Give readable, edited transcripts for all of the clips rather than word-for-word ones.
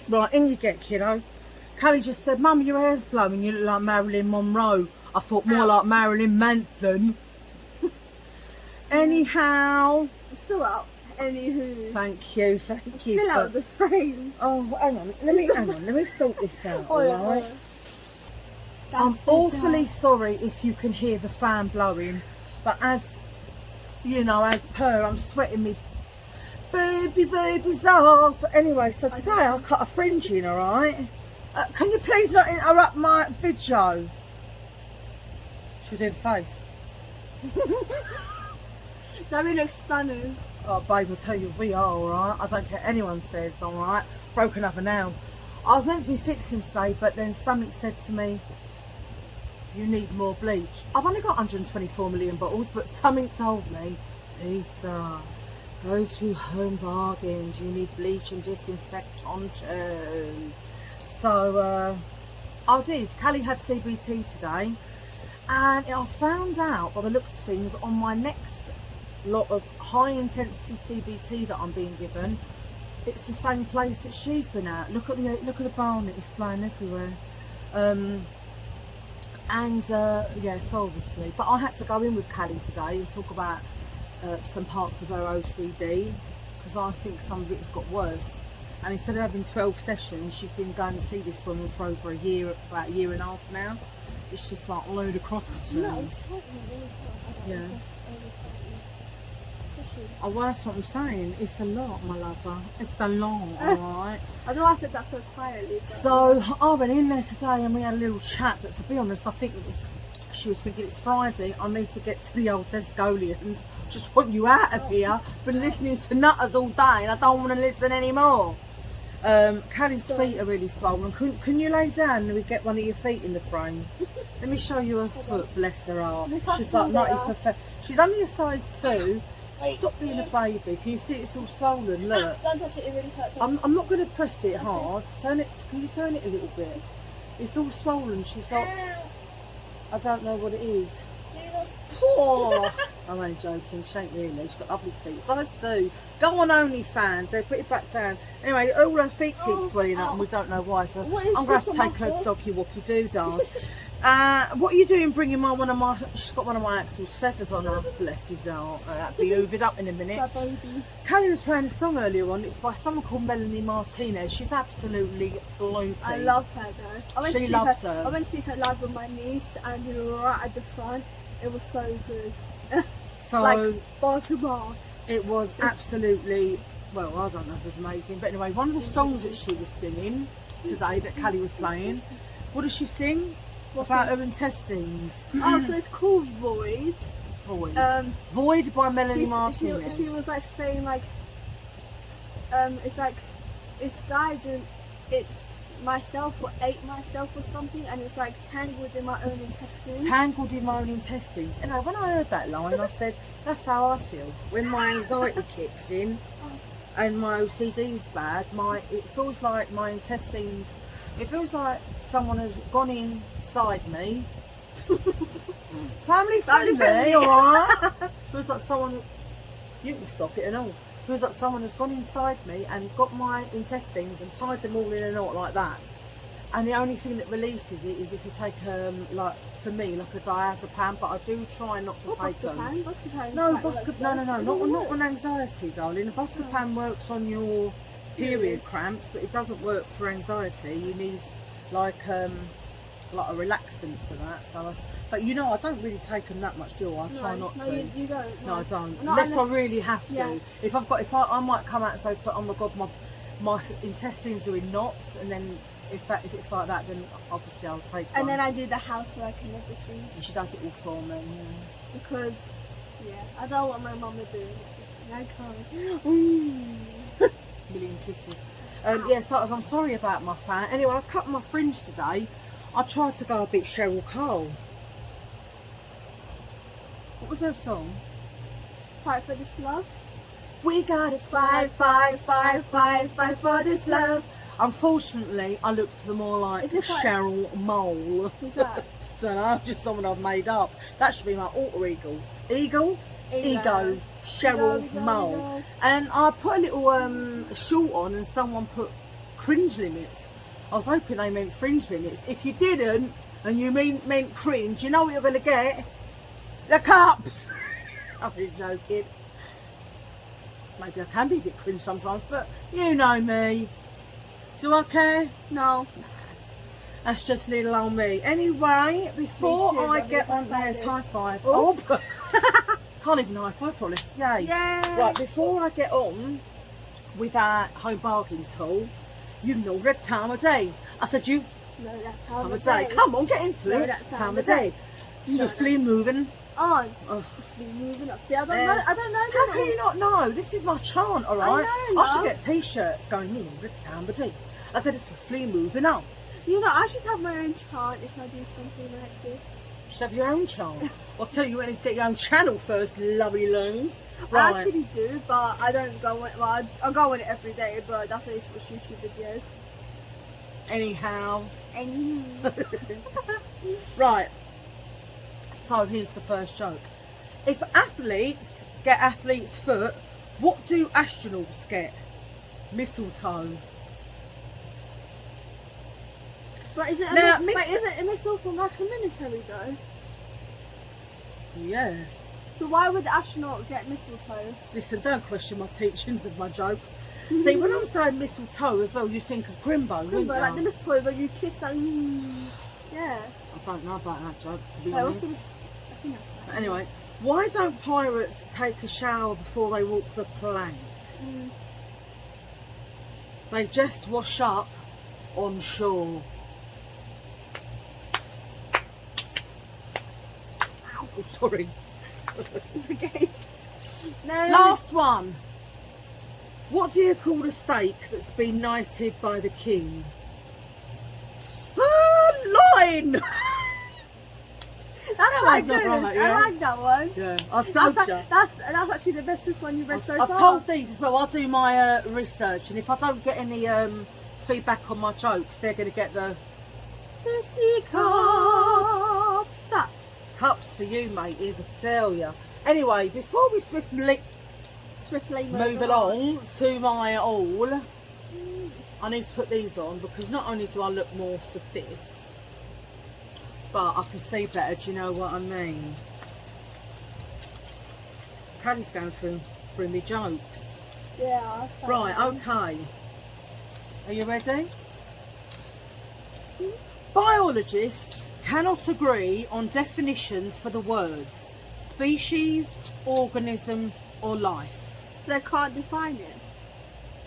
Right, in you get, kiddo. Callie just said, Mum, your hair's blowing, you look like Marilyn Monroe. I thought more like Marilyn Manson. Anyhow. I'm still out. Anywho. Thank you. Still out of the frame. Oh, hang on. Let me sort this out, alright? I'm awfully sorry if you can hear the fan blowing, but as you know, as per, I'm sweating me babies off. Anyway, so today I cut a fringe in, alright? Can you please not interrupt my video? Should we do the face? Don't we look stunners? Oh, babe, I'll tell you, we are, alright? I don't care what anyone says, alright? Broken up and now. I was meant to be fixing today, but then something said to me, you need more bleach. I've only got 124 million bottles, but something told me, Lisa, go to Home Bargains, you need bleach and disinfectant too. So, I did. Callie had CBT today, and I found out, by the looks of things, on my next lot of high intensity CBT that I'm being given, it's the same place that she's been at. Look at the barnet, it's blowing everywhere. Yes, obviously, but I had to go in with Callie today and talk about some parts of her OCD, because I think some of it's got worse. And instead of having 12 sessions, she's been going to see this woman for over a year, about a year and a half now. It's just like ludicrous to me. No, it's yeah. Oh, well, that's what I'm saying. It's a lot, my lover. It's a lot, alright? I don't know why I said that so quietly. So, I went in there today and we had a little chat, but to be honest, I think she was thinking it's Friday, I need to get to the old Tescolians. Just want you out of here. Been listening to nutters all day and I don't want to listen anymore. Callie's feet are really swollen. Can you lay down and we get one of your feet in the frame? Let me show you her foot, bless her heart. She's like 90%. She's only a size 2. Stop being a baby. Can you see it's all swollen? Look. Don't touch it, it really hurts. I'm not going to press it hard. Turn it. Can you turn it a little bit? It's all swollen. She's like, I don't know what it is. Poor. I'm only joking. She ain't really. She's got ugly feet. Size 2. Go on OnlyFans. They put it back down. Anyway, all her feet keep swelling up and we don't know why. So I'm going to have to take her to Doggy Walkie Doodah. What are you doing bringing she's got one of my Axel's feathers on her, bless his heart. That'll be hoovered up in a minute. Callie was playing a song earlier on, it's by someone called Melanie Martinez. She's absolutely bloopy. I love her though. She loves her. I went to see her live with my niece and we were right at the front. It was so good. So, like, bar to bar. It was absolutely, well, I don't know if it was amazing, but anyway, one of the songs that she was singing today that Callie was playing, what does she sing? About her intestines. Oh, so it's called Void. Void. Void by Melanie Martinez. She was like saying like, it's like, it's died and it's myself or ate myself or something, and it's like tangled in my own intestines. Tangled in my own intestines. You know, when I heard that line, I said, that's how I feel. When my anxiety kicks in and my OCD's bad, it feels like my intestines, it feels like someone has gone inside me. Family friendly, alright? Feels like someone, you can stop it and all. Feels like someone has gone inside me and got my intestines and tied them all in a knot like that. And the only thing that releases it is if you take like for me like a diazepam, but I do try not to take them. Buscopan? No, not on anxiety, darling. A Buscopan works on your period cramps, but it doesn't work for anxiety. You need like a relaxant for that. So, but you know, I don't really take them that much, do I? I try not to. You don't. No, I don't. Unless I really have to. Yeah. If I might come out and say, oh my God, my intestines are in knots, and then if it's like that, then obviously I'll take one. And then I do the housework and everything. And she does it all for me. Yeah. Because, I don't want my mum to do it. I can't. Million kisses. So I'm sorry about my fan. Anyway, I cut my fringe today. I tried to go a bit Cheryl Cole. What was her song? Fight for this love. We gotta fight for this love. Unfortunately, I looked more like Cheryl Mole. Who's that? Don't know, just someone I've made up. That should be my alter ego. Ego, Cheryl Mole. And I put a little short on and someone put cringe limits. I was hoping they meant fringe limits. If you didn't, and you meant cringe, you know what you're going to get? The cups! I'm really joking. Maybe I can be a bit cringe sometimes, but you know me. Do I care? No. That's just little old me. Anyway, before Me too, I but get we on can't there's do it. high five. Oh. Oh, can't even high five probably. Yay. Yay. Right, before I get on with our home bargains haul, you know the time of day. I said you No, that's how time of day. Come on, get into No, it. that's Time of day. Swiftly moving. On. Oh. Swiftly moving up. See, I don't know. I don't know. How can you not know? This is my chant, alright? know, I should love. get t-shirts going, you know the time of day. I said it's swiftly moving on. You know, I should have my own chant if I do something like this. You should have your own channel. I'll tell you when to get your own channel first, lovely loons. I actually do, but I don't go on. Well, I go on it every day, but that's only to watch YouTube videos. Anyhow. Anywho. Right. So here's the first joke. If athletes get athlete's foot, what do astronauts get? Mistletoe. But is it Now, isn't a missile from like a military though? Yeah. So why would the astronaut get mistletoe? Listen, don't question my teachings of my jokes. See, when I'm saying mistletoe as well, you think of Crimbo, wouldn't But like the you? mistletoe where you kiss that. Yeah. I don't know about that joke, to be Wait, what's honest. the I think that's that. Anyway, why don't pirates take a shower before they walk the plank? They just wash up on shore. Ow, oh, sorry. It's okay. No. Last one. What do you call a steak that's been knighted by the king? Sirloin! That's quite not good. right, yeah. I like that one. Yeah, I told you. That's actually the bestest one you've read so I've far. told these as well. I do my research, and if I don't get any feedback on my jokes, they're going to get the cups. cups for you, mate. Is I tell you. Anyway, before we swiftly move along to my haul, I need to put these on because not only do I look more for this, but I can see better. Do you know what I mean? Caddy's going through me jokes. Yeah. Right, okay. Are you ready? Biologists cannot agree on definitions for the words species, organism, or life. So they can't define it.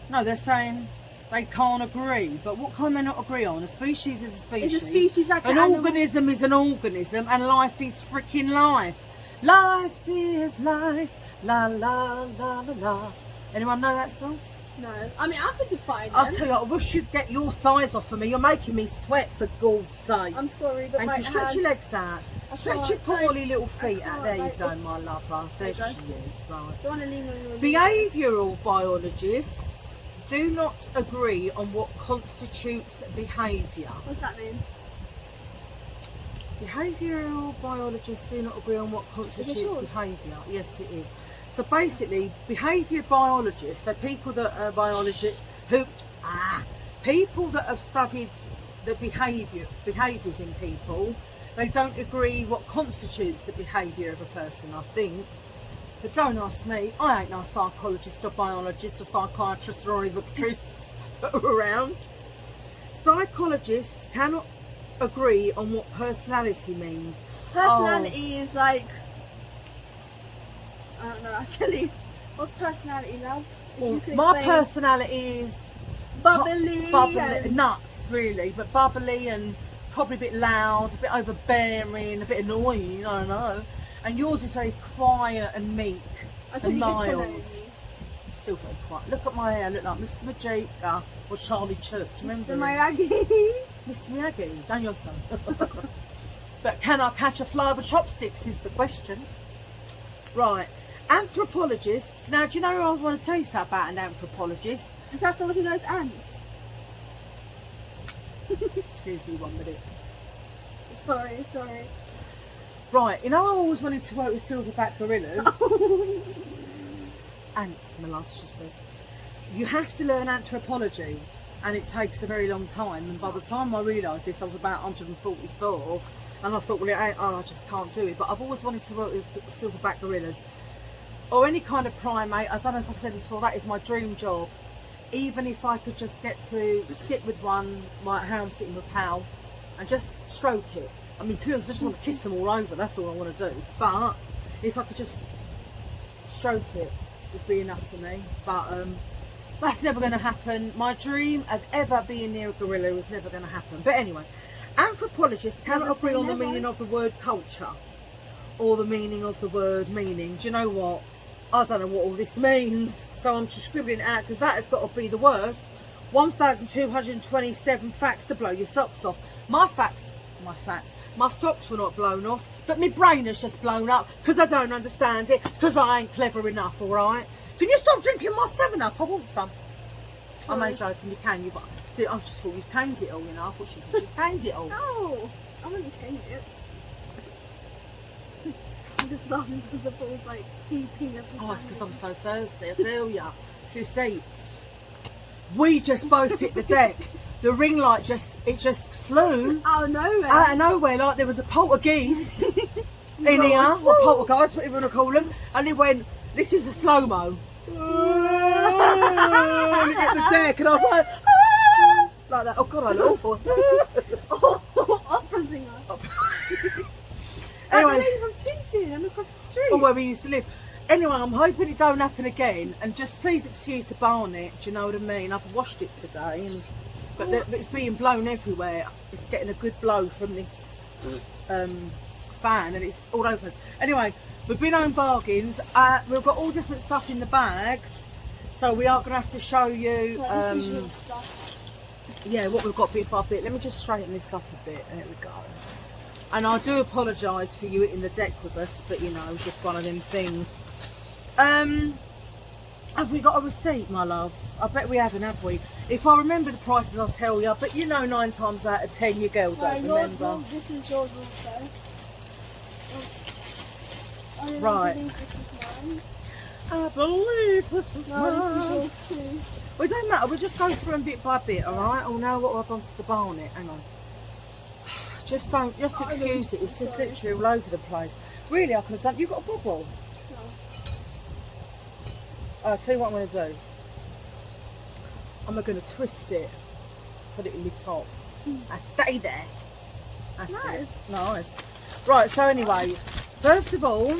No, they're saying they can't agree. But what can they not agree on? A species is a species. Is a species like an an animal? organism is an organism, and life is freaking life. Life is life. La la la la la. Anyone know that song? No. I mean, I could define it. I'll tell you, I wish you'd get your thighs off of me. You're making me sweat, for God's sake. I'm sorry, but Thank my you. Stretch hands... your legs out. I Stretch your can't, poorly little feet I out. can't, There you like, go, it's- my lover. There she you is. go. Right. Don't want to lean on your Behavioural biologists do not agree on what constitutes behaviour. What's that mean? Behavioural biologists do not agree on what constitutes yours? behaviour. Yes, it is. So basically, behaviour biologists, so people that are people that have studied the behaviours in people, they don't agree what constitutes the behaviour of a person, I think. But don't ask me, I ain't no psychologist or biologist or psychiatrist or any of the patrists that are around. Psychologists cannot agree on what personality means. Personality is like... I don't know, actually. What's personality, love? If Well, you could my explain. personality is Bubbly. bubbly, nuts really, but bubbly and probably a bit loud, a bit overbearing, a bit annoying, I don't know. And yours is very quiet and meek Until and you get to know mild. me. It's still very quiet. Look at my hair, I look like Mr. Majika or Charlie Church, remember? Mr. Miyagi. Mr. Miyagi, done your son. But can I catch a fly with chopsticks is the question. Right, anthropologists. Now, do you know I want to tell you something about an anthropologist? Is that someone who knows ants? Excuse me 1 minute. Sorry. Right, you know I always wanted to work with silverback gorillas. Ants, my love, she says. You have to learn anthropology. and it takes a very long time. And by the time I realised this, I was about 144, and I thought, well, it ain't, I just can't do it. But I've always wanted to work with silverback gorillas or any kind of primate. I don't know if I've said this before, that is my dream job. Even if I could just get to sit with one, like how I'm sitting with Pal, and just stroke it. I mean, to be honest, I just want to kiss them all over, that's all I want to do. But if I could just stroke it, would be enough for me. But that's never going to happen. My dream of ever being near a gorilla was never going to happen. But anyway, anthropologists cannot agree on the meaning of the word culture or the meaning of the word meaning. Do you know what? I don't know what all this means, so I'm just scribbling it out because that has got to be the worst. 1,227 facts to blow your socks off. My socks were not blown off, but my brain has just blown up because I don't understand it, because I ain't clever enough, alright? Can you stop drinking my 7-Up? I want some. I'm only joking, you can, but see, I just thought you caned it all, you know. I thought she just caned it all. No, I wouldn't cane it. I'm just laughing because the ball's like seeping every time. Oh, it's because I'm so thirsty, I tell ya. So you see, we just both hit the deck. The ring light just flew out of nowhere. Out of nowhere, like there was a poltergeist in here, or poltergeist, whatever you want to call them. And it went, this is a slow-mo. And it hit the deck, and I was like, ah! Like that. Oh God, I look awful. Opera singer. Anyway, I'm Tintin, I'm across the street. or where we used to live. Anyway, I'm hoping it don't happen again, and just please excuse the barnet, do you know what I mean? I've washed it today, but it's being blown everywhere. It's getting a good blow from this fan, and it's all over us. Anyway, we've been on bargains. We've got all different stuff in the bags, so we are going to have to show you This is your stuff. yeah, what we've got bit by bit. Let me just straighten this up a bit. There we go. And I do apologise for you in the deck with us, but you know, it's just one of them things. Have we got a receipt, my love? I bet we haven't, have we? If I remember the prices, I'll tell you. But you know, 9 times out of 10, your girl don't remember. This is yours also. Right. I believe this is mine. I believe this is No, this is mine. yours too. Well, it don't matter. We'll just go through them bit by bit, all right? Oh, now what I've done to the barnet. Hang on. Just excuse it. It's just literally all over the place. Really, I could have done. You got a bubble? No. I'll tell you what I'm going to do. I'm going to twist it, put it in the top. I stay there. That's Nice. it. Nice. Right, so anyway, first of all,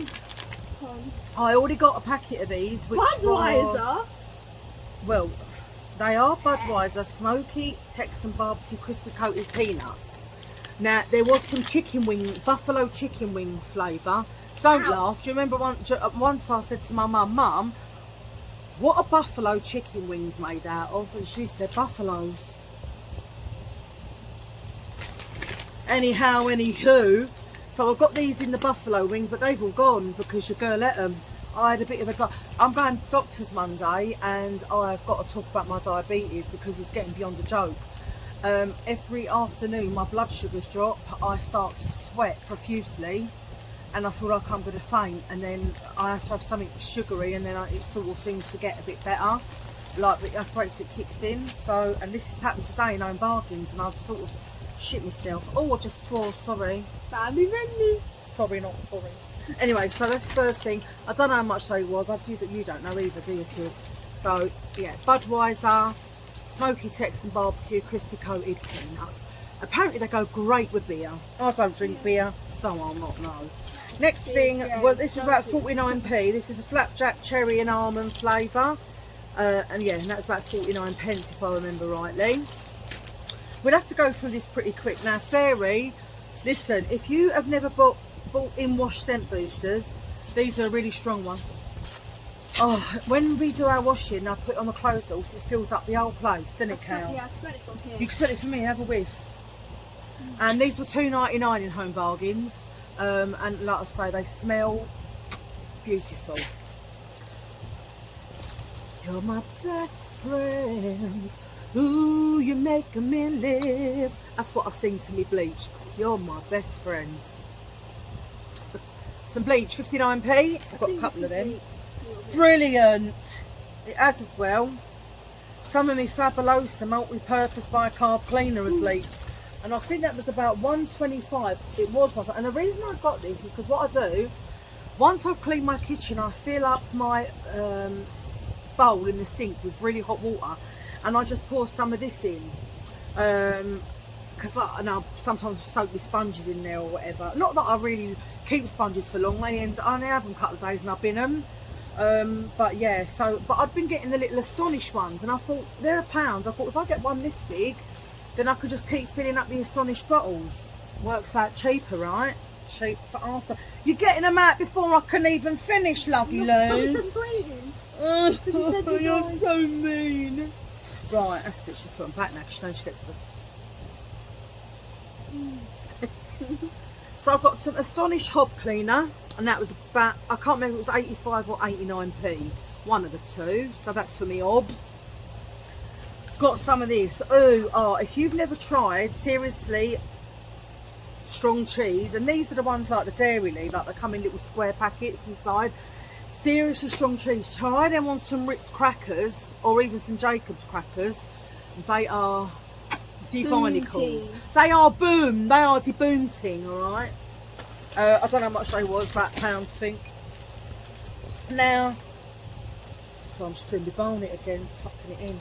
I already got a packet of these. Which Budweiser? Well, they are Budweiser Smoky Texan Barbecue Crispy Coated Peanuts. Now, there was some buffalo chicken wing flavour. Don't laugh. Do you remember once I said to my mum, what are buffalo chicken wings made out of? And she said, buffaloes. Anyhow, anywho, so I've got these in the buffalo wing, but they've all gone because your girl let them. I had a bit of I'm going to doctor's Monday, and I've got to talk about my diabetes because it's getting beyond a joke. Every afternoon my blood sugars drop, I start to sweat profusely, and I feel like I'm going to faint, and then I have to have something sugary, and then it sort of seems to get a bit better, like the arthritis it kicks in. So, and this has happened today in Own Bargains, and I've sort of shit myself. Oh, I just swore, sorry. Family friendly. Sorry, not sorry. Anyway, so that's the first thing. I don't know how much they was. You don't know either, do you, kids? So, yeah, Budweiser Smoky Texan Barbecue Crispy Coated Peanuts. Apparently they go great with beer. I don't drink beer, so I'll not know. Next thing, well, this is about 49p. This is a flapjack cherry and almond flavour. And yeah, and that's about 49 pence if I remember rightly. We'll have to go through this pretty quick. Now, Fairy, listen, if you have never bought in-wash scent boosters, these are a really strong one. Oh, when we do our washing, I put it on the clothes horse, it fills up the whole place, doesn't it, Cal? Yeah, I can smell it from here. You can smell it from me, have a whiff. And these were $2.99 in Home Bargains. And like I say, they smell beautiful. You're my best friend. Ooh, you're making me live. That's what I sing to me bleach. You're my best friend. Some bleach, 59p. I've got a couple of them. Brilliant. It has as well. some of my fabbbuuuuullllooouuussssss multi-purpose bicarb cleaner has leaked, and I think that was about 125. It was one, and the reason I got this is because what I do, once I've cleaned my kitchen, I fill up my bowl in the sink with really hot water, and I just pour some of this in, because like, I know sometimes I soak my sponges in there or whatever. Not that I really keep sponges for long, I only have them a couple of days and I've bin them. But yeah, but I've been getting the little Astonish ones, and I thought they're £1. I thought if I get one this big, then I could just keep filling up the Astonish bottles. Works out cheaper, right? Cheap for after. You're getting them out before I can even finish, lovey loos. You're so mean. Right, that's it. She's put them back now because she knows she gets them. So I've got some Astonish hob cleaner, and that was about, I can't remember if it was 85 or 89p, one of the two. So that's for me hobs. Got some of this. Oh, if you've never tried, seriously, strong cheese, and these are the ones like the Dairy Lee, like they come in little square packets inside. Seriously strong cheese. Try them on some Ritz crackers or even some Jacob's crackers. They are divinicals. They are boom. They are de boom ting, alright? I don't know how much they was, about £1 I think. Now, so I'm just doing the bonnet again, tucking it in.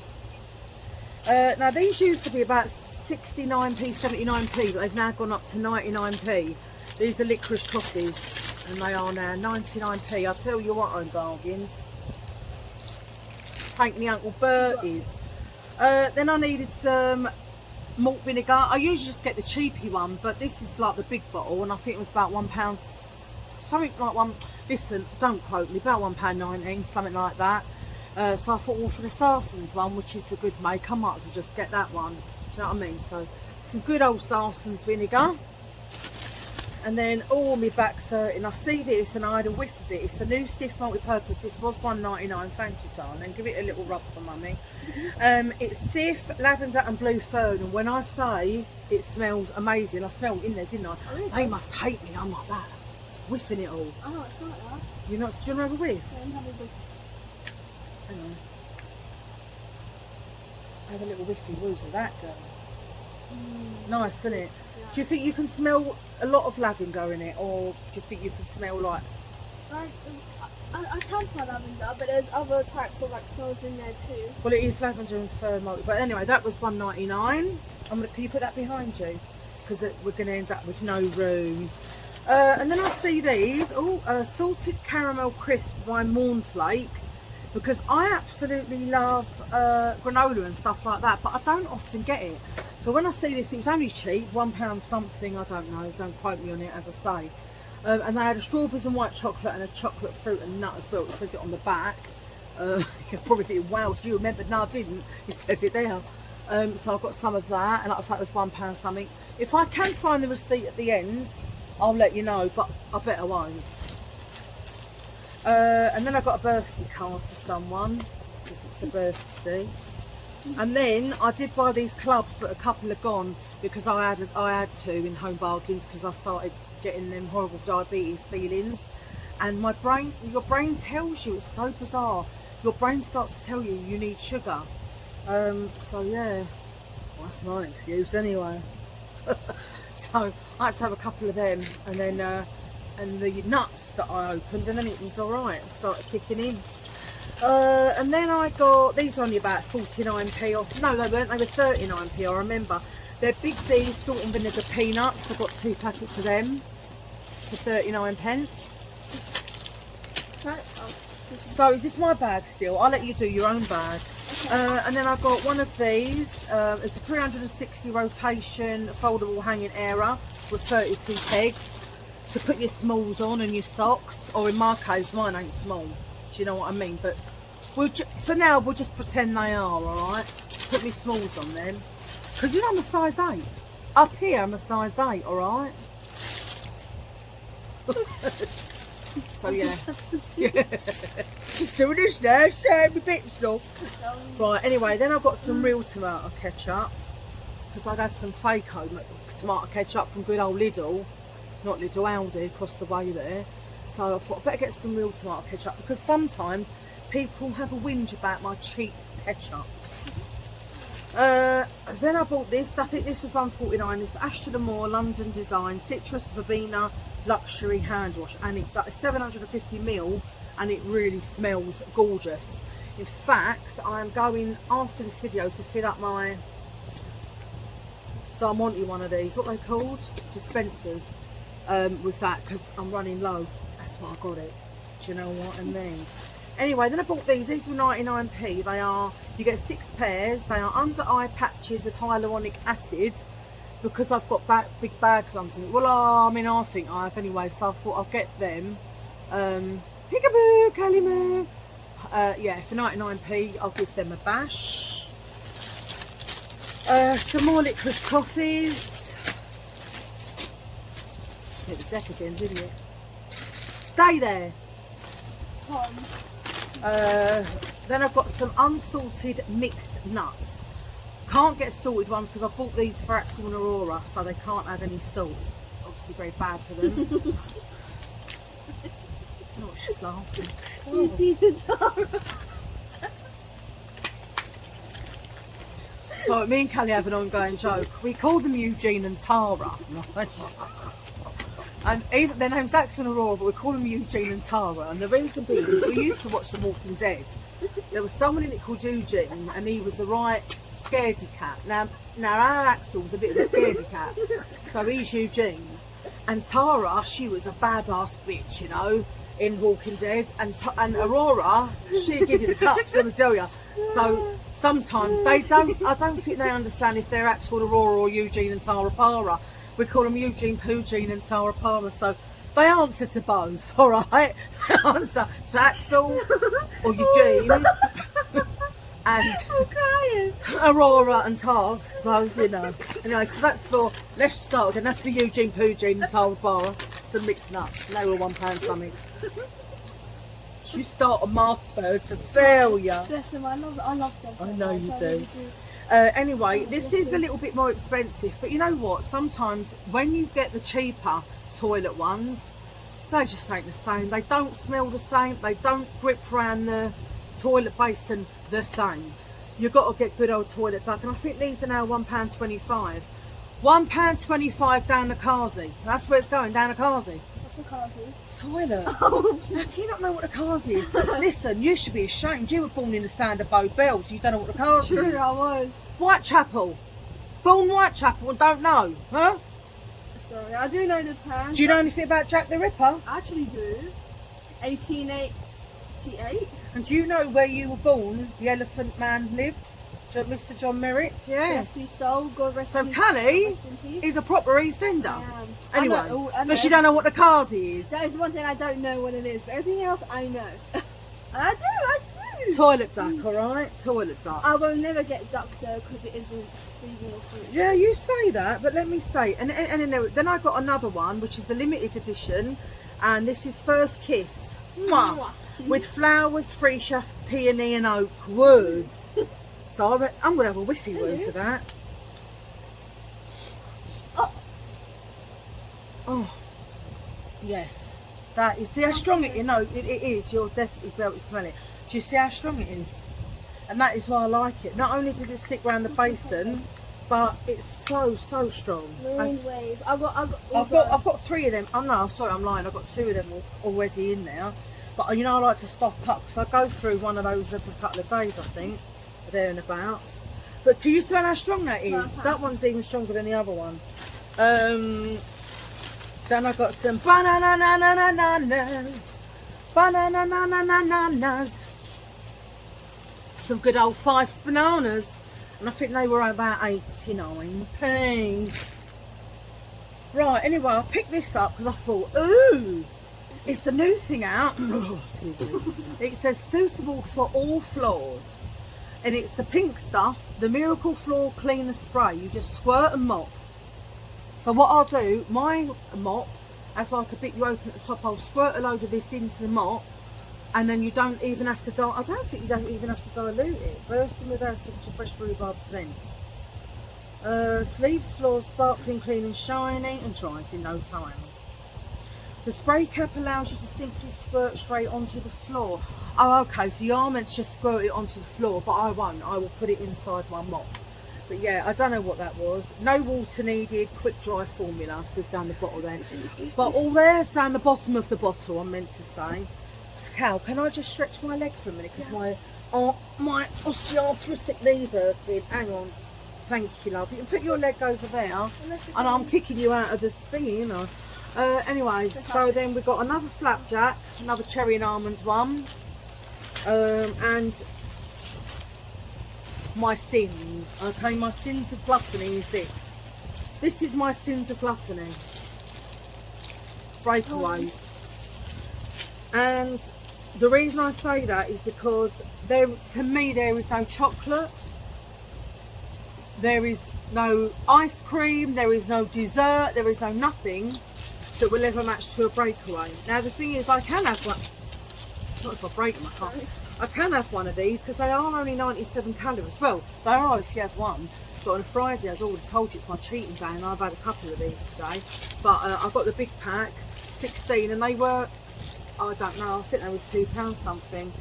Now these used to be about 69p, 79p, but they've now gone up to 99p. These are licorice toffees, and they are now 99p. I tell you what, I'm bargains. Thank me Uncle Bertie's. Then I needed some malt vinegar. I usually just get the cheapy one, but this is like the big bottle, and I think it was about £1, something like one. Listen, don't quote me, about £1.19, something like that. So I thought, well, for the Sarson's one, which is the good make, I might as well just get that one. Do you know what I mean? So some good old Sarson's vinegar. And then my back's hurting. I see this and I had a whiff of it. It's the new Stiff multi-purpose. This was £1.99. Thank you, darling. Give it a little rub for mummy. It's Stiff, lavender and blue fern. And when I say it smells amazing, I smelled it in there, didn't I? Oh, really? They must hate me. I'm like that, whiffing it all. Oh, it's not that. You're not? Do you want to have a whiff? Yeah, have a whiff. Hang on. Have a little whiffy wooze of that, girl. Nice, isn't it? Yeah. Do you think you can smell a lot of lavender in it, or do you think you can smell like I can smell lavender, but there's other types of like smells in there too. Well, it is lavender and fir multi, but anyway, that was £1.99. Can you put that behind you? Because we're going to end up with no room. And then I see these, salted caramel crisp by Mornflake, because I absolutely love granola and stuff like that, but I don't often get it. So when I see this, it was only cheap, £1 something, I don't know, don't quote me on it, as I say. And they had a strawberries and white chocolate and a chocolate fruit and nut as well. It says it on the back. You're probably thinking, wow, do you remember? No, I didn't. It says it there. So I've got some of that, and like I say, it was £1 something. If I can find the receipt at the end, I'll let you know, but I bet I won't. And then I got a birthday card for someone, because it's the birthday. And then I did buy these clubs, but a couple are gone because I had to in Home Bargains, because I started getting them horrible diabetes feelings. And your brain tells you, it's so bizarre. Your brain starts to tell you need sugar. So yeah, well, that's my excuse anyway. So I had to have a couple of them, and then and the nuts that I opened, and then it was alright. It started kicking in. And then I got, these are only about 49p off. No, they weren't, they were 39p, I remember. They're Big D salt and vinegar peanuts. I got 2 packets of them for 39p. Right. So is this my bag still? I'll let you do your own bag. Okay. And then I got one of these. It's a 360 rotation foldable hanging airer with 32 pegs to put your smalls on and your socks, or in my case, mine ain't small. Do you know what I mean? But for now, we'll just pretend they are, alright? Put me smalls on them. Because you know I'm a size 8. Up here, I'm a size 8, alright? So yeah. Just doing this now, share my bits off. Right, anyway, then I've got some real tomato ketchup, because I'd had some fake tomato ketchup from good old Lidl, not Lidl, Aldi, across the way there. So I thought I better get some real tomato ketchup, because sometimes people have a whinge about my cheap ketchup. Then I bought this. I think this was £1.49. This Ashton & Moore London Design Citrus Verbena Luxury Hand Wash, and it's 750ml, and it really smells gorgeous. In fact, I'm going after this video to fill up my Diamante one of these, what are they called? Dispensers, with that, because I'm running low. That's why I got it. Do you know what I mean? Anyway, then I bought these. These were 99p. They are, you get 6 pairs. They are under eye patches with hyaluronic acid, because I've got big bags on something. Well, I mean, I think I have anyway, so I thought I'll get them. Peekaboo, Kalimoo. Yeah, for 99p, I'll give them a bash. Some more licorice toffees. Hit the deck again, didn't it? Stay there. Then I've got some unsalted mixed nuts. Can't get salted ones because I bought these for Axel and Aurora, so they can't have any salt. It's obviously very bad for them. I don't know what she's laughing. Oh. So me and Callie have an ongoing joke. We call them Eugene and Tara. Right? And even their name's Axel and Aurora, but we call them Eugene and Tara. And the reason being is we used to watch The Walking Dead. There was someone in it called Eugene, and he was a right scaredy cat. Now our Axel's a bit of a scaredy cat, so he's Eugene. And Tara, she was a badass bitch, you know, in Walking Dead. And Aurora, she'd give you the cups, let me tell you. So sometimes I don't think they understand if they're Axel Aurora or Eugene and Tara Para. We call them Eugene Poogene and Tara Palmer, so they answer to both, alright? They answer to Axel or Eugene and Aurora and Tars, so you know. Anyway, so that's for, let's start again, that's for Eugene Poogene and Tara Palmer. Some mixed nuts, they were £1 something. You start a Markbirds and failure. Bless them, I love them. I know you do. Anyway, this is a little bit more expensive, but you know what? Sometimes when you get the cheaper toilet ones, they just ain't the same. They don't smell the same. They don't grip around the toilet basin the same. You've got to get good old toilet duck, and I think these are now £1.25. £1.25 down the Kazi. That's where it's going, down the Kazi. What's the Kazi? Toilet. Now, can you not know what the Kazi is? Listen, you should be ashamed. You were born in the sound of Bow Bells. You don't know what the Kazi is. True, I was. Whitechapel. Born Whitechapel and don't know, huh? Sorry, I do know the term. Do you know anything about Jack the Ripper? I actually do. 1888. And do you know where you were born, the Elephant Man lived? Mr. John Merrick? Yes. Rest his soul, God rest So his Callie peace. is a proper EastEnder. I am. Anyway, I know. but she don't know what the Kazi is. That is one thing I don't know what it is, but everything else I know. I do. Toilet duck, alright? Toilet duck. I will never get duck though because it isn't vegan or fruit. Yeah, you say that, but let me say, and then I got another one, which is the limited edition, and this is First Kiss. Mwah. With flowers, freesia, peony and oak woods. So I'm going to have a whiffy words of that. Oh, yes. That, you see how strong it is? No, it is. You'll definitely be able to smell it. Do you see how strong it is? And that is why I like it. Not only does it stick around the basin, but it's so strong. Marine wave. I've got 3 of them. Oh no, sorry, I'm lying. I've got 2 of them already in there. But you know, I like to stock up because I go through one of those every couple of days, I think. There and abouts. But can you smell how strong that is? Uh-huh. That one's even stronger than the other one. Then I got some banananas. Banananas. Some good old 5 bananas. And I think they were about 89p. Right, anyway, I picked this up because I thought, ooh, it's the new thing out. Oh, excuse me. It says suitable for all floors. And it's the pink stuff, the Miracle Floor Cleaner Spray. You just squirt and mop. So what I'll do, my mop, as like a bit you open at the top, I'll squirt a load of this into the mop, and then you don't even have to I don't think you don't even have to dilute it. Bursting with our signature fresh rhubarb scent. Sleeves, floors, sparkling, clean and shiny, and dries in no time. The spray cap allows you to simply squirt straight onto the floor. Oh, okay, so you are meant to just squirt it onto the floor, but I won't. I will put it inside my mop. But yeah, I don't know what that was. No water needed, quick dry formula, says down the bottle there. But all there, down the bottom of the bottle, I'm meant to say. Cal, can I just stretch my leg for a minute? Because my osteoarthritic knees hurting. Hang on. Thank you, love. You can put your leg over there. And I'm kicking you out of the thing, you know. Anyway, so then we've got another flapjack, another cherry and almond one. And my sins. Okay, my sins of gluttony is this. This is my sins of gluttony. Breakaways. And the reason I say that is because to me there is no chocolate, there is no ice cream, there is no dessert, there is no nothing that will ever match to a breakaway. Now the thing is, I can have one. Not if I break them, I can't. I can have one of these because they are only 97 calories. Well, they are if you have one. But on a Friday, as I already told you, it's my cheating day, and I've had a couple of these today. But I've got the big pack, 16, and they were, I don't know, I think they was £2 something.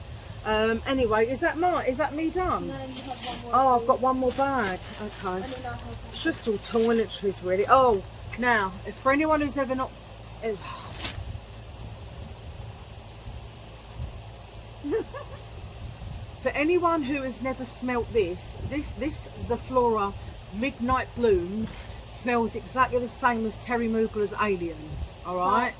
Anyway, is that me done? No, you have one more. Oh, I've got one more bag. Okay. It's just all toiletries, really. Oh, now, if for anyone who's ever not. For anyone who has never smelt this Zaflora Midnight Blooms smells exactly the same as Terry Mugler's Alien. Alright?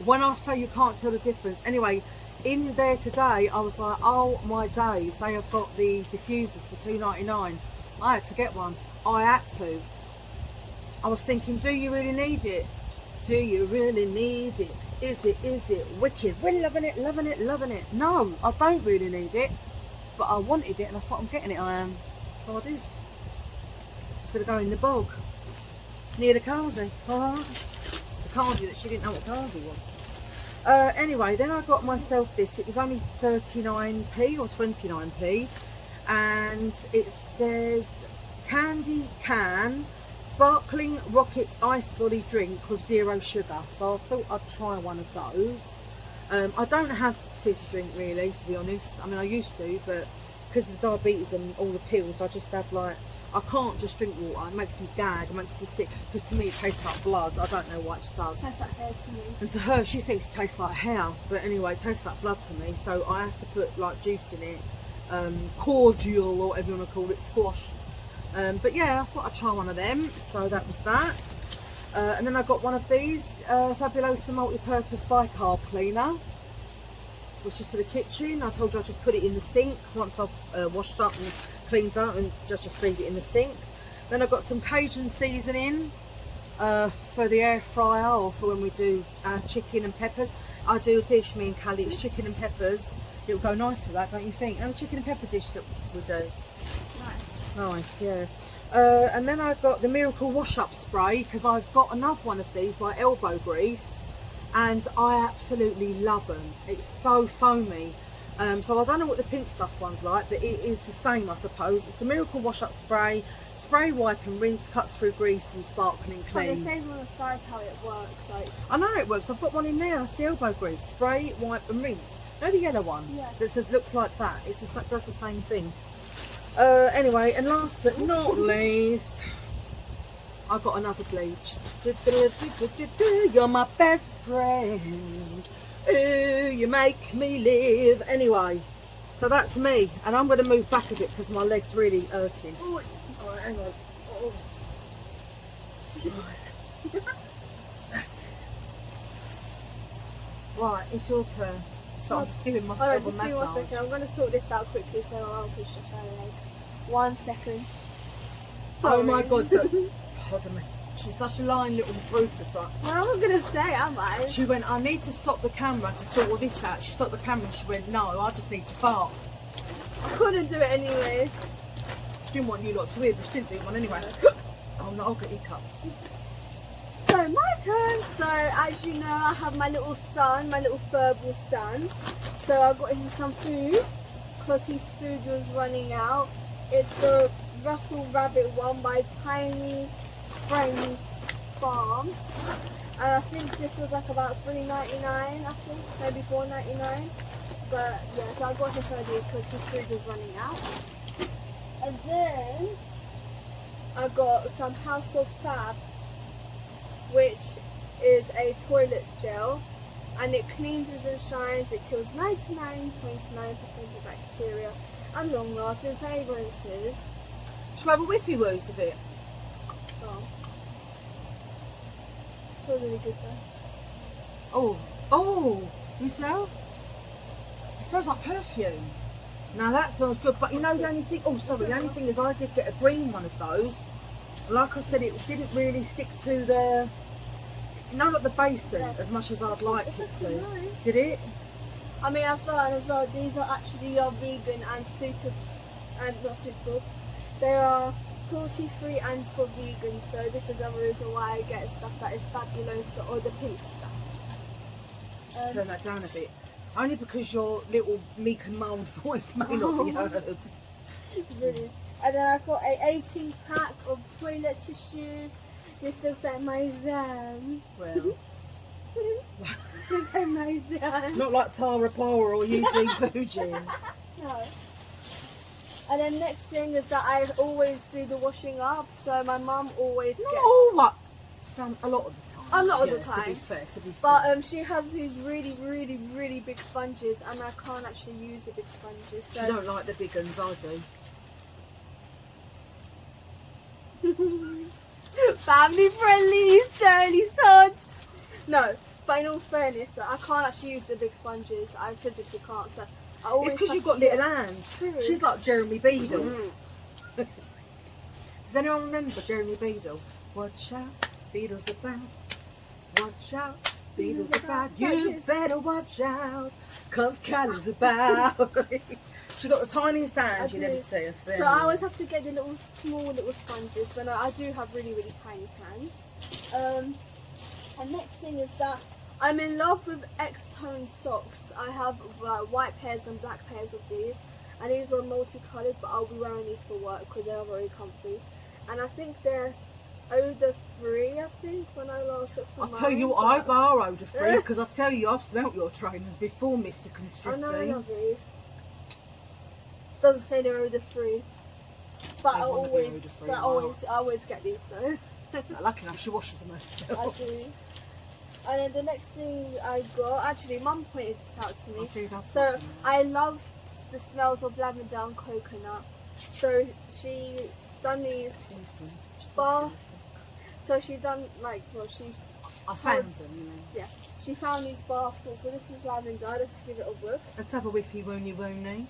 When I say you can't tell the difference. Anyway, in there today, I was like, oh my days, they have got the diffusers for $2.99. I had to get one. I had to. I was thinking, do you really need it? Do you really need it? Is it wicked? We're loving it, loving it, loving it. No, I don't really need it. But I wanted it and I thought, I'm getting it, I am. So I did. Just gonna go in the bog. Near the Carsey. Alright. The Carsey that she didn't know what Carsey was. Anyway, then I got myself this. It was only 39p or 29p. And it says candy can sparkling rocket ice lolly drink with 0 sugar. So I thought I'd try one of those. I don't have fizzy drink really, to be honest. I mean, I used to, but because of the diabetes and all the pills, I just have like, I can't just drink water. It makes me gag, it makes me feel sick, because to me it tastes like blood. I don't know what it does. It tastes like hair to me. And to her, she thinks it tastes like hair, but anyway, it tastes like blood to me. So I have to put like juice in it, cordial or whatever you want to call it, squash. But yeah, I thought I'd try one of them. So that was that. And then I got one of these Fabulosa multi-purpose bicarb cleaner, which is for the kitchen. I told you I'd just put it in the sink once I've washed up and cleaned up, and just leave it in the sink. Then I've got some Cajun seasoning for the air fryer, or for when we do chicken and peppers. I do a dish, me and Callie, it's chicken and peppers. It'll go nice with that, don't you think? And a chicken and pepper dish that we do. Nice, yeah. And then I've got the Miracle Wash Up Spray, because I've got another one of these by Elbow Grease, and I absolutely love them. It's so foamy. So I don't know what the pink stuff one's like, but it is the same, I suppose. It's the Miracle Wash Up Spray. Spray, wipe and rinse, cuts through grease and sparkling clean. But it says on the side how it works. Like, I know it works. I've got one in there. It's the Elbow Grease. Spray, wipe and rinse. You know the yellow one? Yeah. That says looks like that. It does the same thing. Anyway, and last but not least, I got another bleach. You're my best friend. Ooh, you make me live. Anyway, so that's me, and I'm going to move back a bit because my leg's really hurting. Oh, hang on. Oh. That's it. Right, it's your turn. So I'm just giving myself a massage. Give me 1 second. I'm going to sort this out quickly so I'll push the legs. 1 second. Sorry. Oh my God. So, pardon me. She's such a lying little Rufus, right? What am I going to say, am I? She went, I need to stop the camera to sort all this out. She stopped the camera and she went, no, I just need to fart. I couldn't do it anyway. She didn't want you lot to hear, but she didn't do one anyway. Oh no, I'll get hiccups. So my turn. So as you know, I have my little son, my little furball son. So I got him some food because his food was running out. It's the Russell Rabbit one by Tiny Friends Farm. And I think this was like about $3.99, I think, maybe $4.99. But yeah, so I got him some of these because his food was running out. And then I got some House of Fab, which is a toilet gel, and it cleanses and shines. It kills 99.9% of bacteria and long-lasting fragrances. Shall I have a whiffy woos of it? Oh, it's really good though. Oh, you smell? It smells like perfume. Now that smells good, but you know the only thing, the only thing is I did get a green one of those. Like I said, it didn't really stick to the, like the basin as much as I'd like it to. Nice. Did it? I mean, as well, these are actually vegan and not suitable. They are cruelty-free and for vegans, so this is another reason why I get stuff that is Fabulosa or the pink stuff. Just turn that down a bit. Only because your little meek and mild voice may not be heard. Really. And then I've got a 18 pack of toilet tissue. This looks like my Zan. Well, Looks like my Zan. not like Tara Power or Eugene Boojin. No. And then next thing is that I always do the washing up, so my mum always gets... A lot of the time. A lot of the To time. be fair. But she has these really, really, really big sponges, and I can't actually use the big sponges. So She don't like the big ones, I do. family friendly, dirty sods. No, but in all fairness, I can't actually use the big sponges. I physically can't. So I always. It's because have you've to got get- little hands. True. She's like Jeremy Beadle. Does anyone remember Jeremy Beadle? Watch out, Beadle's about. Watch out, Beadle's about. You better watch out, cause Callie's about. She got the tiniest hands you never see. So I always have to get the small little sponges, but I do have really, really tiny hands. And next thing is that I'm in love with X-Tone socks. I have white pairs and black pairs of these, and these are multicolored, but I'll be wearing these for work because they're very comfy. And I think they're odor-free, I think, when I last looked I'll online. tell you what, I are odor-free, because I tell you, I've smelt your trainers before, Mr. I know, I Constructing. love you. Doesn't say they're odor-free, but They I wanna be odor-free, I always get these though. Lucky enough, she washes them I herself. do. And then the next thing I got, actually Mum pointed this out to me. So So I love the smells of lavender and coconut. So she done these bar. So she done I found them, you know. yeah. She found these bath salts. So this is lavender. Let's give it a whiff. Let's have a whiffy woony woony.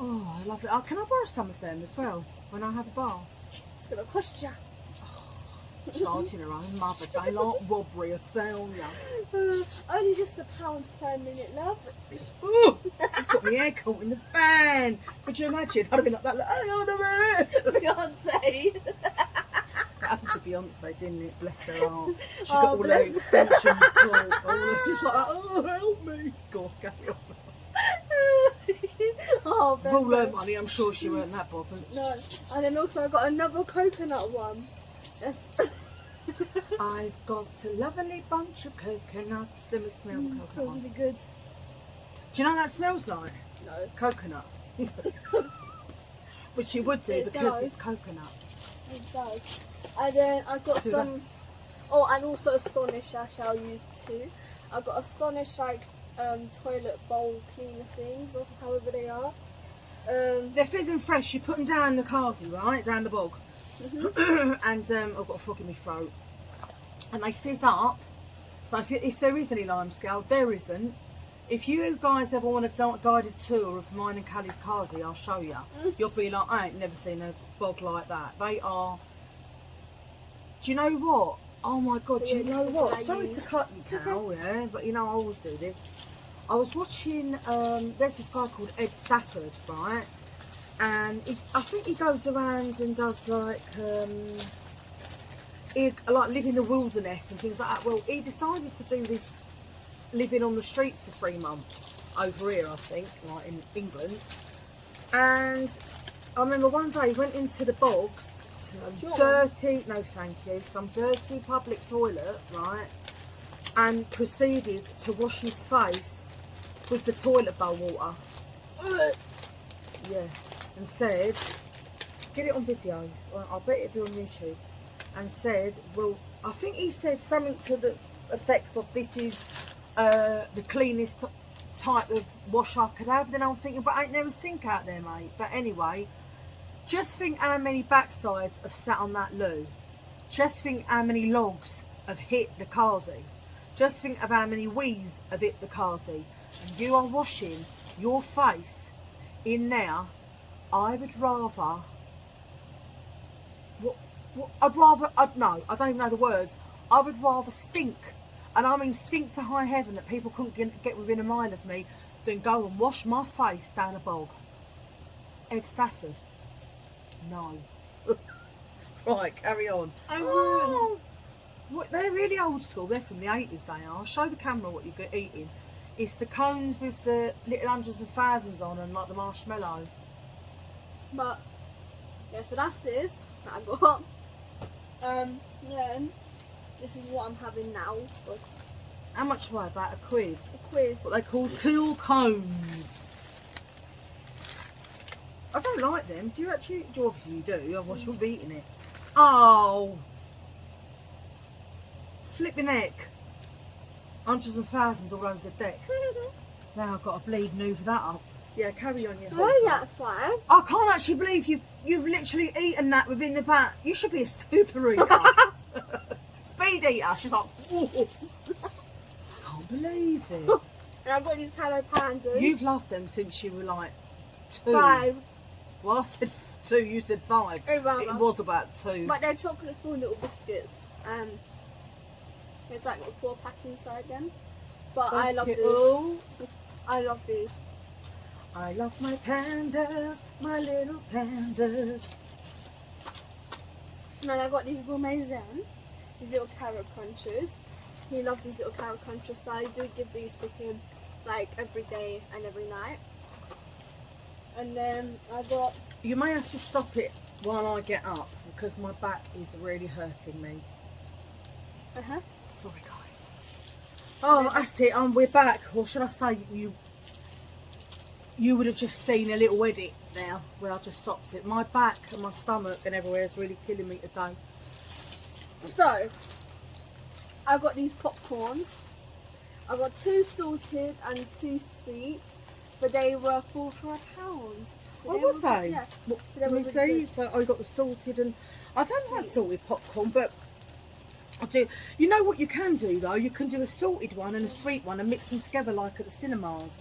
Oh, I love it. Oh, can I borrow some of them as well when I have a bar? It's gonna cost ya. Charging her own mother. They like robbery, I tell ya. Only just £1 per minute, love. Oh, it's got my hair caught in the fan. Could you imagine? I'd have been like that. Like, oh, no, Beyonce. that happened to Beyonce, didn't it? Bless her heart. She Oh, got all her bless extensions pulled. Oh, she's like, oh, help me. God, carry on. Oh, For all her money, I'm sure she weren't that bothered. no. And then also I got another coconut one. That's I've got a lovely bunch of coconuts. Let me smell the coconut smells one. really good. Do you know what that smells like? No. Coconut. Which you would do It because does. it's coconut. It does. And then I got Do some. Oh, and also Astonish I shall use too. I got Astonish toilet bowl cleaner things, or however they are. They're fizzing fresh. You put them down the Carzi, right? Down the bog. And I've got a frog in my throat. And they fizz up. So if there is any lime scale, there isn't. If you guys ever want a guided tour of mine and Callie's Carzi, I'll show you. You'll be like, I ain't never seen a bog like that. They are... Do you know what? Oh my God, do you know what? Sorry to cut you, Cal, yeah, but you know I always do this. I was watching, there's this guy called Ed Stafford, right? And I think he goes around and does like live in the wilderness and things like that. Well, he decided to do this living on the streets for 3 months over here, I think, like in England. And I remember one day he went into the bogs, some dirty public toilet, right? And proceeded to wash his face with the toilet bowl water. Yeah. And said get it on video. I'll bet it'll be on YouTube. And said, well, I think he said something to the effects of this is the cleanest type of wash I could have. Then I'm thinking, but ain't there a sink out there, mate? But anyway, just think how many backsides have sat on that loo. Just think how many logs have hit the Kazi. Just think of how many wees have hit the Kazi. And you are washing your face in there. I would rather... I don't even know the words. I would rather stink, and I mean stink to high heaven that people couldn't get within a mile of me, than go and wash my face down a bog. Ed Stafford. No. Right, carry on. Oh, what, they're really old school. They're from the 80s, they are. I'll show the camera what you're eating. It's the cones with the little hundreds and thousands on and like the marshmallow. But, yeah, so that's this that I got. Then, this is what I'm having now. Look. How much were about £1? £1. What they call cool cones. I don't like them. Do you actually? Obviously you do. Otherwise you'll be eating it. Oh, flip your neck. Hundreds and thousands all over the deck. Now I've got to bleed and hoover that up. Yeah, carry on your Why is that fine? I can't actually believe you've literally eaten that within the bat. You should be a super eater. Speed eater. She's like, whoa. I can't believe it. And I've got these Hello Pandas. You've loved them since you were like 2. 5. Well, I said 2, you said 5. Oh, well, it was about 2. But they're chocolate full little biscuits. There's like a 4-pack inside them. But So I love cute. these. I love these. I love my pandas, my little pandas. And then I got these gourmet zen, these little carrot crunchers. He loves these little carrot crunchers, so I do give these to him like every day and every night. And then I got... You may have to stop it while I get up because my back is really hurting me. Sorry guys. Oh, that's it. We're back. Or should I say you would have just seen a little edit now where I just stopped it. My back and my stomach and everywhere is really killing me today. So, I got these popcorns. I got 2 salted and 2 sweet, but they were £4 for £1. So Oh, was they? Yeah. What, So they let were me really see. good. So I got the salted and I don't like salted popcorn, but I do. You know what you can do though? You can do a salted one and a sweet one and mix them together like at the cinemas.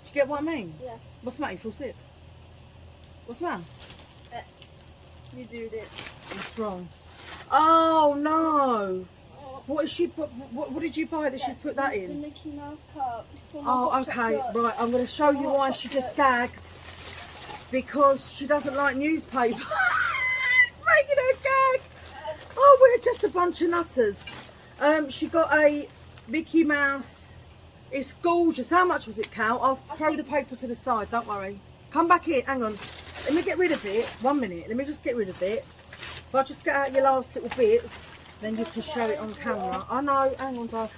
Do you get what I mean? Yeah. What's the matter? You feel sick? What's the matter? You do it. What's wrong? Oh no! What is she put? What did you buy that she's put that The in? Mickey Mouse cup. for my Oh, hot okay, chocolate. right. I'm going to show you hot why she just chocolate. gagged. Because she doesn't like newspaper. It's making her gag. Oh, we're just a bunch of nutters. She got a Mickey Mouse. It's gorgeous. How much was it, Cal? I'll throw the paper to the side. Don't worry. Come back in. Hang on. Let me get rid of it. 1 minute. Let me just get rid of it. If I just get out your last little bits, then you can show it on camera. I know. Hang on, darling.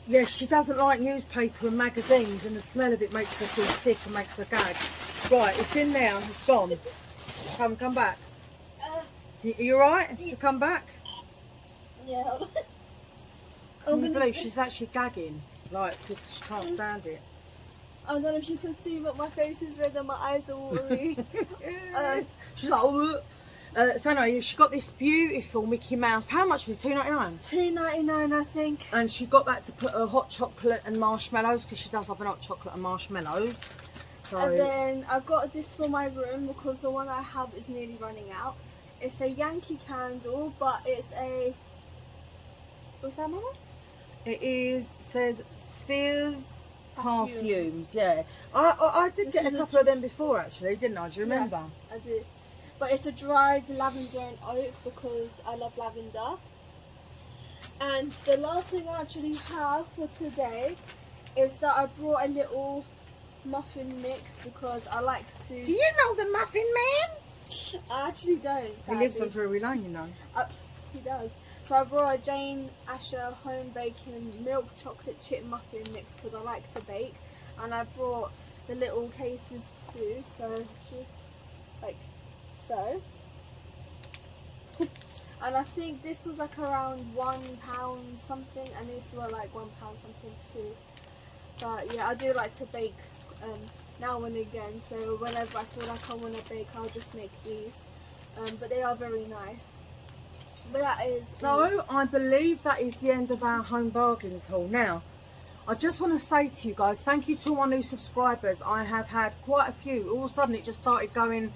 Yes, she doesn't like newspaper and magazines, and the smell of it makes her feel sick and makes her gag. Right, it's in there. It's gone. Come back. Are you alright to come back? Yeah. Can you believe she's actually gagging? Like, because she can't stand it. I don't know if you can see, but my face is red and my eyes are watery. She's like, oh. So anyway, she got this beautiful Mickey Mouse. How much was it? $2.99? $2.99, I think. And she got that to put her hot chocolate and marshmallows, because she does love hot chocolate and marshmallows. So And then I got this for my room because the one I have is nearly running out. It's a Yankee candle, but it's a... What's that, Mama? it says Spheres Perfumes. Yeah, I did This get a is a- couple of them before actually, didn't I? Do you remember? Yeah, I did. But it's a dried lavender and oak because I love lavender. And the last thing I actually have for today is that I brought a little muffin mix because I like to... Do you know the Muffin Man? I actually don't, He sadly. lives on Drury Lane, you know. He does. So I brought a Jane Asher home baking milk chocolate chip muffin mix because I like to bake, and I brought the little cases too. So like so. And I think this was like around £1 something, and these were like £1 something too. But yeah, I do like to bake now and again, so whenever I feel like I want to bake, I'll just make these. But they are very nice. But that is so. I believe that is the end of our home bargains haul. Now, I just want to say to you guys, thank you to all my new subscribers. I have had quite a few. All of a sudden, it just started going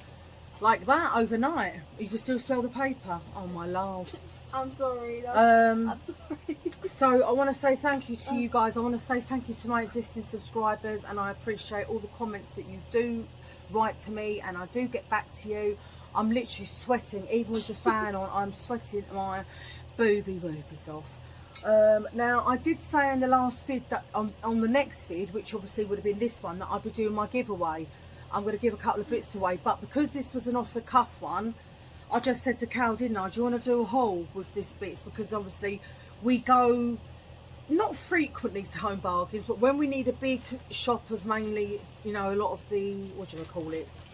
like that overnight. You can still smell the paper. Oh my love. I'm sorry. I'm sorry. So I want to say thank you to you guys. I want to say thank you to my existing subscribers, and I appreciate all the comments that you do write to me, and I do get back to you. I'm literally sweating, even with the fan on. I'm sweating my boobies off. Now, I did say in the last vid that on the next vid, which obviously would have been this one, that I'd be doing my giveaway. I'm going to give a couple of bits away, but because this was an off-the-cuff one, I just said to Cal, didn't I, do you want to do a haul with this bits? Because obviously we go not frequently to home bargains, but when we need a big shop of mainly, you know, a lot of the, what do you call it,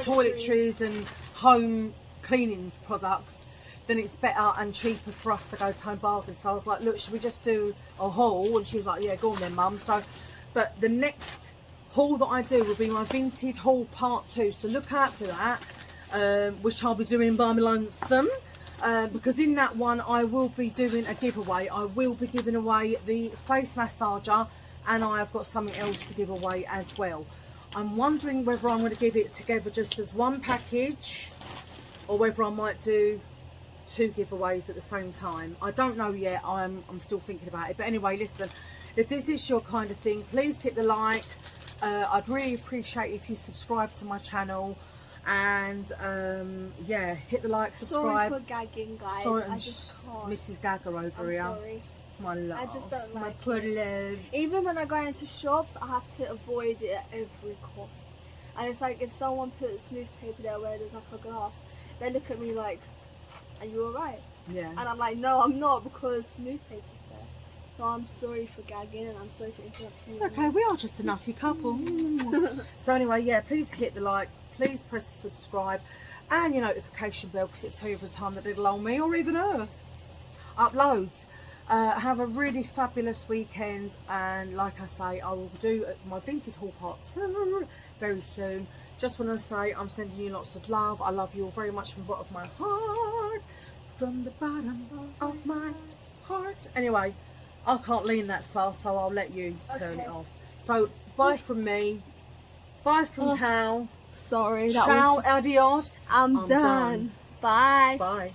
toiletries and home cleaning products, then it's better and cheaper for us to go to home bargains. So I was like, look, should we just do a haul? And she was like, yeah, go on then, mum. So, but the next haul that I do will be my vintage haul part 2. So look out for that, which I'll be doing by my lonesome. Because in that one I will be doing a giveaway. I will be giving away the face massager, and I have got something else to give away as well. I'm wondering whether I'm going to give it together just as one package, or whether I might do 2 giveaways at the same time. I don't know yet. I'm still thinking about it. But anyway, listen, if this is your kind of thing, please hit the like. I'd really appreciate if you subscribe to my channel, and yeah, hit the like, subscribe. Sorry for gagging, guys. Sorry, I just can't. Mrs. Gagger over here. Sorry. My love. I just don't my like poor it. love. Even when I go into shops, I have to avoid it at every cost. And it's like if someone puts newspaper there where there's like a glass, they look at me like, are you alright? Yeah. And I'm like, no, I'm not, because newspaper's there. So I'm sorry for gagging, and I'm sorry for interrupting. It's okay, we are just a nutty couple. So anyway, yeah, please hit the like, please press the subscribe and your notification bell, because it'll tell you every time that little old me, or even her, uploads. Have a really fabulous weekend, and like I say, I will do my vintage haul part very soon. Just want to say I'm sending you lots of love. I love you all very much from the bottom of my heart. From the bottom of my heart. Anyway, I can't lean that far, so I'll let you turn it off. So bye from me. Bye from Cal. Sorry. Ciao, adios. I'm done. Bye. Bye.